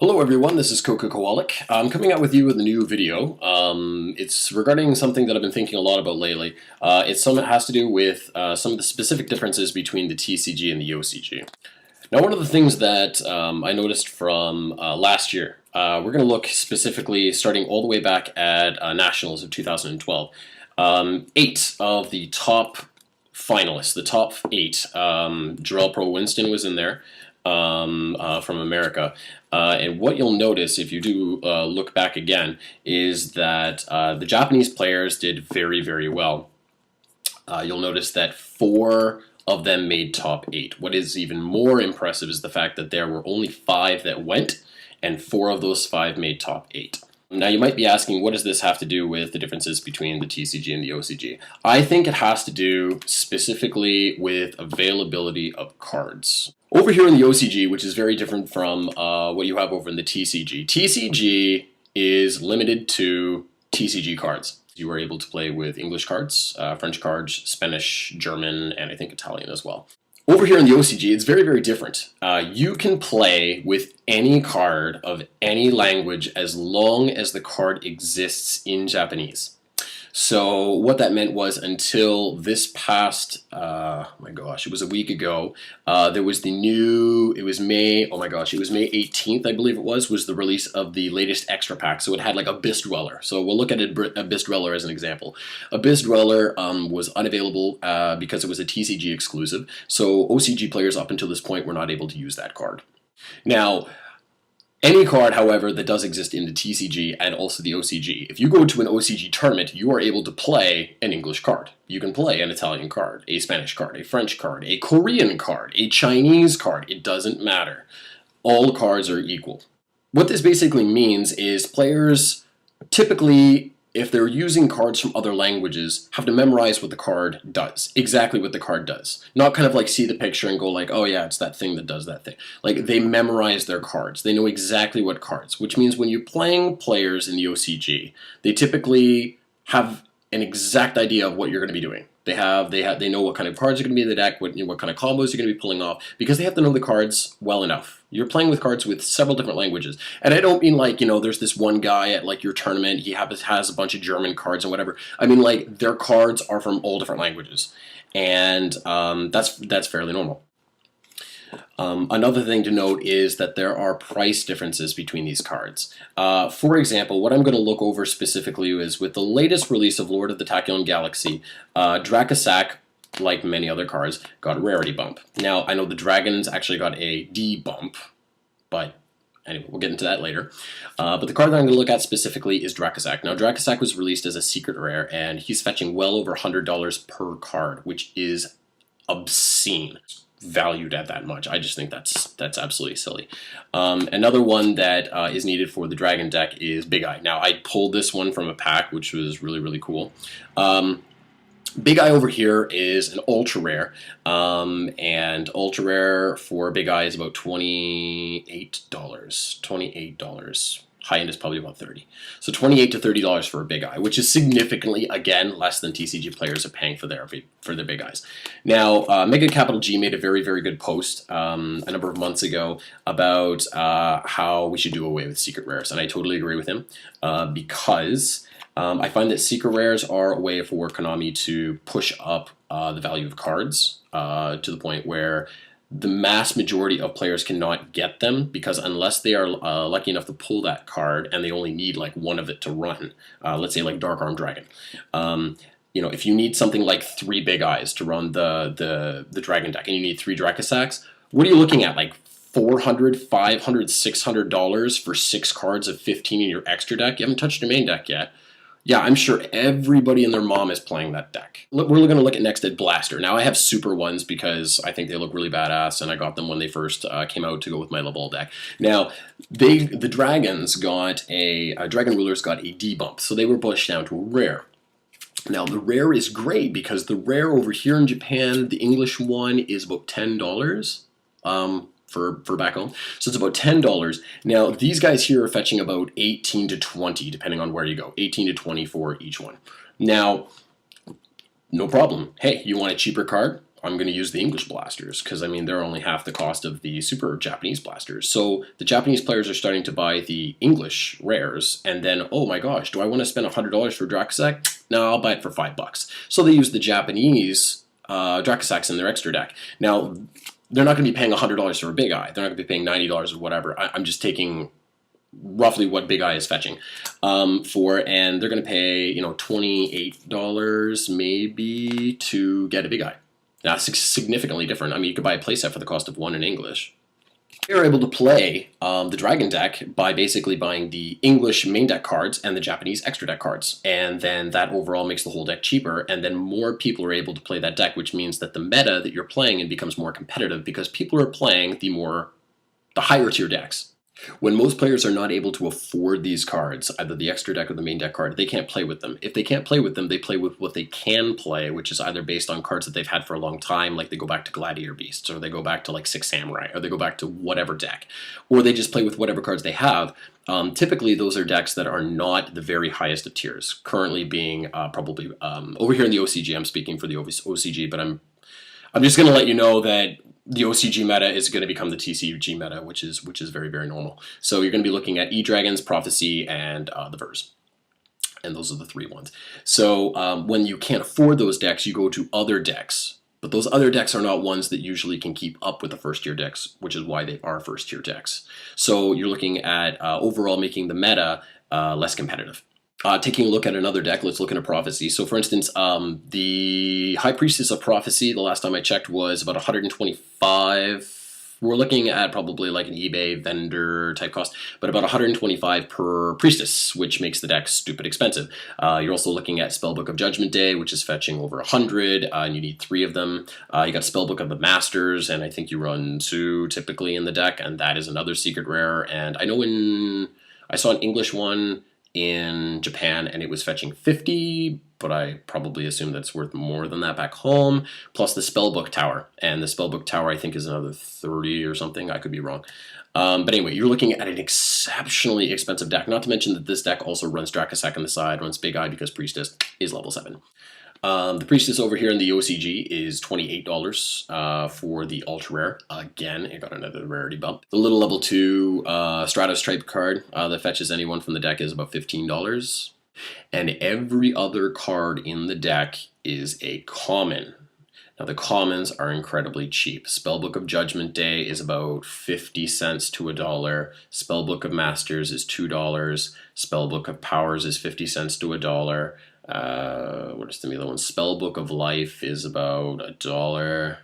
Hello everyone, this is Coca-Coalic. I'm coming out with you with a new video. It's regarding something that I've been thinking a lot about lately. It has to do with some of the specific differences between the TCG and the OCG. Now, one of the things that I noticed from last year, we're going to look specifically starting all the way back at Nationals of 2012. 8 of the top finalists, the top 8, Jarrell Pro Winston was in there. From America. And what you'll notice if you do look back again is that the Japanese players did very, very well. You'll notice that 4 of them made top 8. What is even more impressive is the fact that there were only 5 that went, and 4 of those 5 made top 8. Now you might be asking, what does this have to do with the differences between the TCG and the OCG? I think it has to do specifically with availability of cards. Over here in the OCG, which is very different from what you have over in the TCG, TCG is limited to TCG cards. You are able to play with English cards, French cards, Spanish, German, and I think Italian as well. Over here in the OCG, it's very, very different. You can play with any card of any language as long as the card exists in Japanese. So what that meant was until this past, my gosh, it was a week ago, there was it was May 18th, I believe it was the release of the latest extra pack. So it had like Abyss Dweller. So we'll look at Abyss Dweller as an example. Abyss Dweller was unavailable because it was a TCG exclusive. So OCG players up until this point were not able to use that card. Now, any card, however, that does exist in the TCG and also the OCG. If you go to an OCG tournament, you are able to play an English card. You can play an Italian card, a Spanish card, a French card, a Korean card, a Chinese card. It doesn't matter. All cards are equal. What this basically means is players typically, if they're using cards from other languages, have to memorize what the card does, exactly what the card does. Not kind of like see the picture and go like, oh yeah, it's that thing that does that thing. Like they memorize their cards. They know exactly what cards, which means when you're playing players in the OCG, they typically have an exact idea of what you're going to be doing. They know what kind of cards are going to be in the deck, what kind of combos you're going to be pulling off, because they have to know the cards well enough. You're playing with cards with several different languages. And I don't mean like, there's this one guy at like your tournament, he has a bunch of German cards and whatever. I mean like their cards are from all different languages. And that's fairly normal. Another thing to note is that there are price differences between these cards. For example, what I'm going to look over specifically is with the latest release of Lord of the Tachyon Galaxy, Dracasac, like many other cards, got a rarity bump. Now, I know the Dragons actually got a D bump, but anyway, we'll get into that later. But the card that I'm going to look at specifically is Dracasac. Now, Dracasac was released as a secret rare, and he's fetching well over $100 per card, which is obscene. Valued at that much. I just think that's absolutely silly. Another one that is needed for the Dragon deck is Big Eye. Now, I pulled this one from a pack, which was really, really cool. Big Eye over here is an ultra rare, and ultra rare for Big Eye is about $28. High end is probably about $30. So $28 to $30 for a Big Eye, which is significantly, again, less than TCG players are paying for their Big Eyes. Now, Mega Capital G made a very, very good post a number of months ago about how we should do away with secret rares, and I totally agree with him because I find that secret rares are a way for Konami to push up the value of cards to the point where the mass majority of players cannot get them, because unless they are lucky enough to pull that card and they only need like one of it to run, let's say like Dark Arm Dragon, if you need something like 3 Big Eyes to run the Dragon deck and you need 3 Dracasacs, what are you looking at? Like $400, $500, $600 for 6 cards of 15 in your extra deck? You haven't touched your main deck yet. Yeah, I'm sure everybody and their mom is playing that deck. We're going to look at next at Blaster. Now, I have super ones because I think they look really badass, and I got them when they first came out to go with my Level deck. Now, the Dragons got Dragon Rulers got a D bump, so they were pushed down to a rare. Now, the rare is great because the rare over here in Japan, the English one, is about $10. For back home. So it's about $10. Now, these guys here are fetching about 18 to 20, depending on where you go. 18 to 20 for each one. Now, no problem. Hey, you want a cheaper card? I'm going to use the English blasters because I mean they're only half the cost of the super Japanese blasters. So the Japanese players are starting to buy the English rares, and then oh my gosh, do I want to spend $100 for Dracosac? No, I'll buy it for $5. So they use the Japanese Dracosacs in their extra deck. Now they're not going to be paying $100 for a Big Eye. They're not going to be paying $90 or whatever. I'm just taking roughly what Big Eye is fetching for, and they're going to pay, you know, $28 maybe to get a Big Eye. That's significantly different. I mean, you could buy a playset for the cost of one in English. You're able to play the Dragon deck by basically buying the English main deck cards and the Japanese extra deck cards. And then that overall makes the whole deck cheaper. And then more people are able to play that deck, which means that the meta that you're playing in becomes more competitive because people are playing the higher tier decks. When most players are not able to afford these cards, either the extra deck or the main deck card, they can't play with them. If they can't play with them, they play with what they can play, which is either based on cards that they've had for a long time, like they go back to Gladiator Beasts, or they go back to like Six Samurai, or they go back to whatever deck, or they just play with whatever cards they have. Typically, those are decks that are not the very highest of tiers, currently being probably over here in the OCG. I'm speaking for the OCG, but I'm just going to let you know that the OCG meta is going to become the TCG meta, which is very, very normal. So you're going to be looking at E-Dragons, Prophecy, and the Vers. And those are the three ones. So when you can't afford those decks, you go to other decks. But those other decks are not ones that usually can keep up with the first-tier decks, which is why they are first-tier decks. So you're looking at overall making the meta less competitive. Taking a look at another deck, let's look at a Prophecy. So for instance, the High Priestess of Prophecy, the last time I checked, was about 125. We're looking at probably like an eBay vendor type cost, but about 125 per Priestess, which makes the deck stupid expensive. You're also looking at Spellbook of Judgment Day, which is fetching over 100, and you need 3 of them. You got Spellbook of the Masters, and I think you run 2 typically in the deck, and that is another secret rare. And I know I saw an English one in Japan and it was fetching 50, but I probably assume that's worth more than that back home, plus the Spellbook Tower. And the Spellbook Tower I think is another 30 or something, I could be wrong. But anyway, you're looking at an exceptionally expensive deck, not to mention that this deck also runs Dracosac on the side, runs Big Eye because Priestess is level 7. The Priestess over here in the OCG is $28 for the Ultra Rare. Again, it got another rarity bump. The little level 2 Stratos type card that fetches anyone from the deck is about $15. And every other card in the deck is a common. Now the commons are incredibly cheap. Spellbook of Judgment Day is about 50 cents to $1. Spellbook of Masters is $2. Spellbook of Powers is 50 cents to $1. What is the other one? Spellbook of Life is about $1.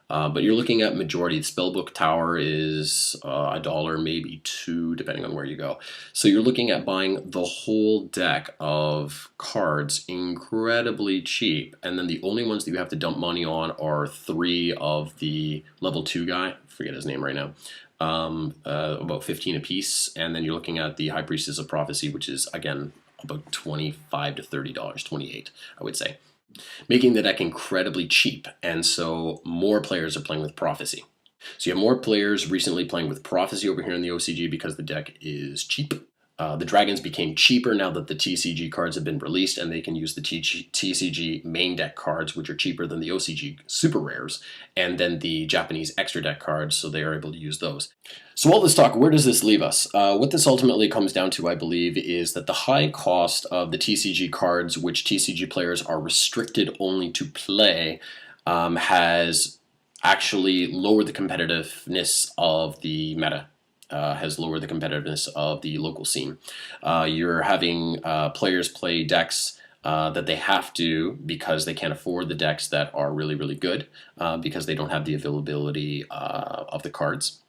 But you're looking at majority. The Spellbook Tower is $1, maybe $2, depending on where you go. So you're looking at buying the whole deck of cards incredibly cheap. And then the only ones that you have to dump money on are 3 of the level 2 guy. I forget his name right now. About 15 a piece. And then you're looking at the High Priestess of Prophecy, which is, again, about $25 to $30, 28, I would say, making the deck incredibly cheap. And so more players are playing with Prophecy. So you have more players recently playing with Prophecy over here in the OCG because the deck is cheap. The Dragons became cheaper now that the TCG cards have been released, and they can use the TCG main deck cards, which are cheaper than the OCG super rares, and then the Japanese extra deck cards, so they are able to use those. So all this talk, where does this leave us? What this ultimately comes down to, I believe, is that the high cost of the TCG cards, which TCG players are restricted only to play, has actually lowered the competitiveness of the meta. Has lowered the competitiveness of the local scene. You're having players play decks that they have to because they can't afford the decks that are really, really good because they don't have the availability of the cards.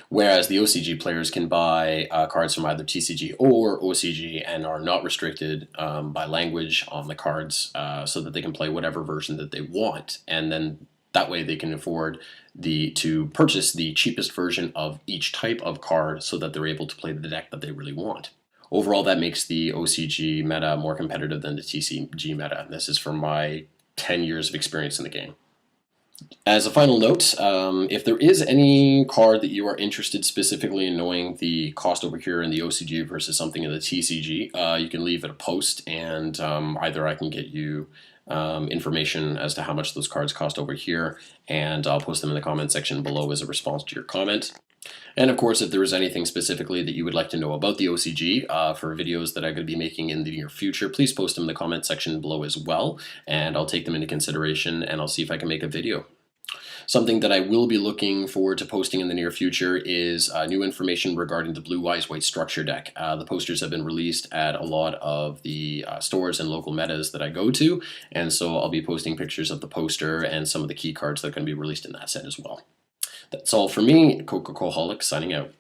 Whereas the OCG players can buy cards from either TCG or OCG and are not restricted by language on the cards so that they can play whatever version that they want. And then that way they can afford to purchase the cheapest version of each type of card so that they're able to play the deck that they really want. Overall, that makes the OCG meta more competitive than the TCG meta. This is from my 10 years of experience in the game. As a final note, if there is any card that you are interested specifically in knowing the cost over here in the OCG versus something in the TCG, you can leave it a post and either I can get you information as to how much those cards cost over here, and I'll post them in the comment section below as a response to your comment. And of course, if there is anything specifically that you would like to know about the OCG for videos that I'm going to be making in the near future, please post them in the comment section below as well, and I'll take them into consideration and I'll see if I can make a video. Something that I will be looking forward to posting in the near future is new information regarding the Blue Eyes White Structure deck. The posters have been released at a lot of the stores and local metas that I go to, and so I'll be posting pictures of the poster and some of the key cards that are going to be released in that set as well. That's all for me, Coca-Cola signing out.